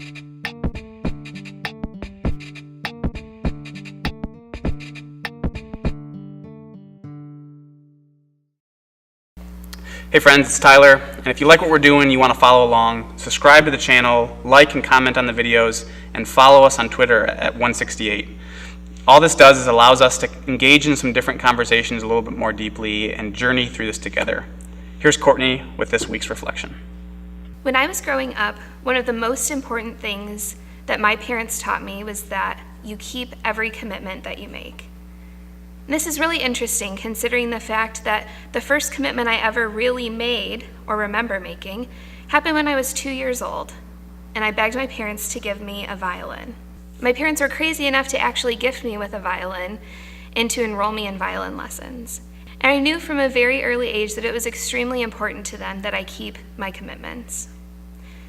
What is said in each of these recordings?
Hey friends, it's Tyler, and if you like what we're doing, you want to follow along, subscribe to the channel, like and comment on the videos, and follow us on Twitter at 168. All this does is allows us to engage in some different conversations a little bit more deeply and journey through this together. Here's Courtney with this week's reflection. When I was growing up, one of the most important things that my parents taught me was that you keep every commitment that you make. And this is really interesting considering the fact that the first commitment I ever really made, or remember making, happened when I was 2 years old, and I begged my parents to give me a violin. My parents were crazy enough to actually gift me with a violin and to enroll me in violin lessons. And I knew from a very early age that it was extremely important to them that I keep my commitments.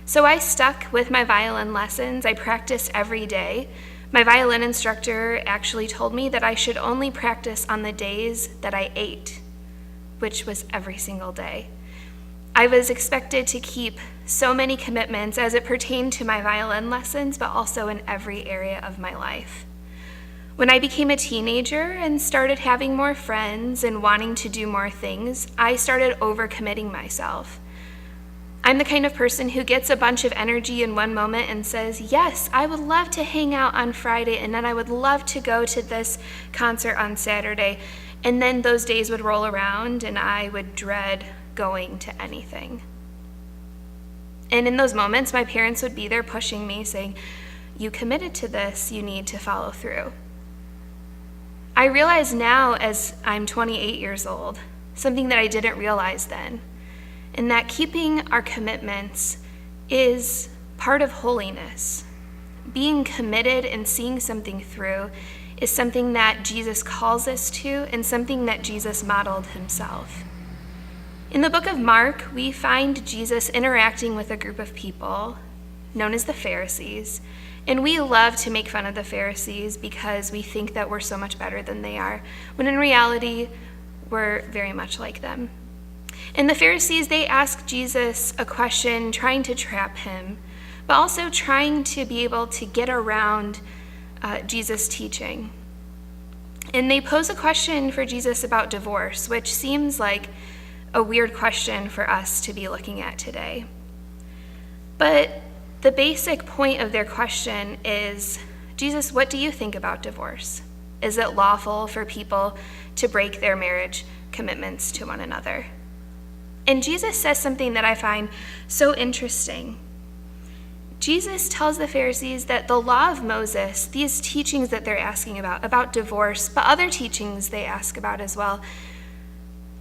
So I stuck with my violin lessons. I practiced every day. My violin instructor actually told me that I should only practice on the days that I ate, which was every single day. I was expected to keep so many commitments as it pertained to my violin lessons, but also in every area of my life. When I became a teenager and started having more friends and wanting to do more things, I started overcommitting myself. I'm the kind of person who gets a bunch of energy in one moment and says, yes, I would love to hang out on Friday, and then I would love to go to this concert on Saturday. And then those days would roll around and I would dread going to anything. And in those moments, my parents would be there pushing me, saying, you committed to this, you need to follow through. I realize now, as I'm 28 years old, something that I didn't realize then, and that keeping our commitments is part of holiness. Being committed and seeing something through is something that Jesus calls us to and something that Jesus modeled himself. In the book of Mark, we find Jesus interacting with a group of people known as the Pharisees, and we love to make fun of the Pharisees because we think that we're so much better than they are, when in reality, we're very much like them. And the Pharisees, they ask Jesus a question trying to trap him, but also trying to be able to get around Jesus' teaching. And they pose a question for Jesus about divorce, which seems like a weird question for us to be looking at today. But the basic point of their question is, Jesus, what do you think about divorce? Is it lawful for people to break their marriage commitments to one another? And Jesus says something that I find so interesting. Jesus tells the Pharisees that the law of Moses, these teachings that they're asking about divorce, but other teachings they ask about as well,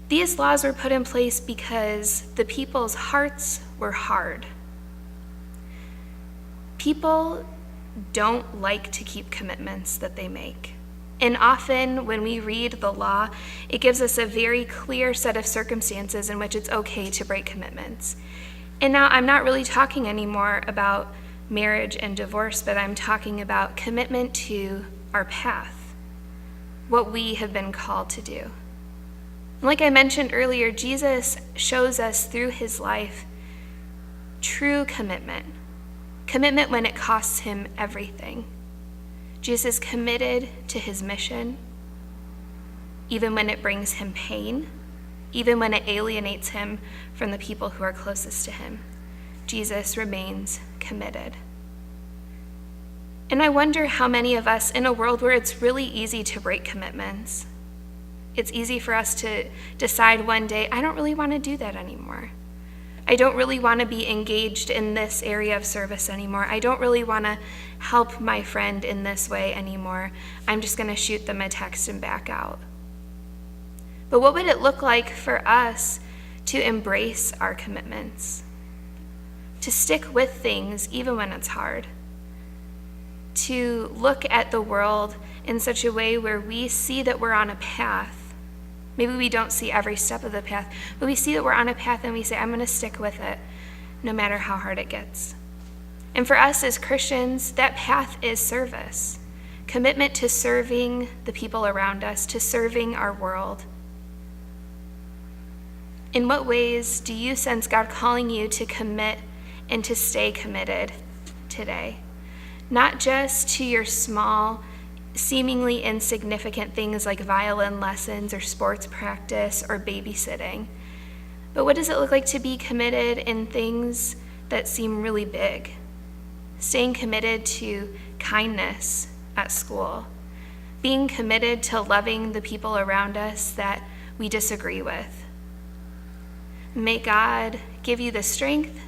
these laws were put in place because the people's hearts were hard. People don't like to keep commitments that they make. And often when we read the law, it gives us a very clear set of circumstances in which it's okay to break commitments. And now I'm not really talking anymore about marriage and divorce, but I'm talking about commitment to our path, what we have been called to do. Like I mentioned earlier, Jesus shows us through his life true commitment when it costs him everything. Jesus is committed to his mission, even when it brings him pain, even when it alienates him from the people who are closest to him. Jesus remains committed. And I wonder how many of us, in a world where it's really easy to break commitments, it's easy for us to decide one day, I don't really want to do that anymore. I don't really want to be engaged in this area of service anymore. I don't really want to help my friend in this way anymore. I'm just going to shoot them a text and back out. But what would it look like for us to embrace our commitments? To stick with things even when it's hard? To look at the world in such a way where we see that we're on a path. Maybe we don't see every step of the path, but we see that we're on a path and we say, I'm going to stick with it no matter how hard it gets. And for us as Christians, that path is service. Commitment to serving the people around us, to serving our world. In what ways do you sense God calling you to commit and to stay committed to today, not just to your small, seemingly insignificant things like violin lessons or sports practice or babysitting, but what does it look like to be committed in things that seem really big? Staying committed to kindness at school, being committed to loving the people around us that we disagree with. May God give you the strength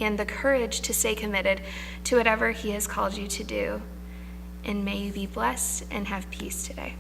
and the courage to stay committed to whatever He has called you to do. And may you be blessed and have peace today.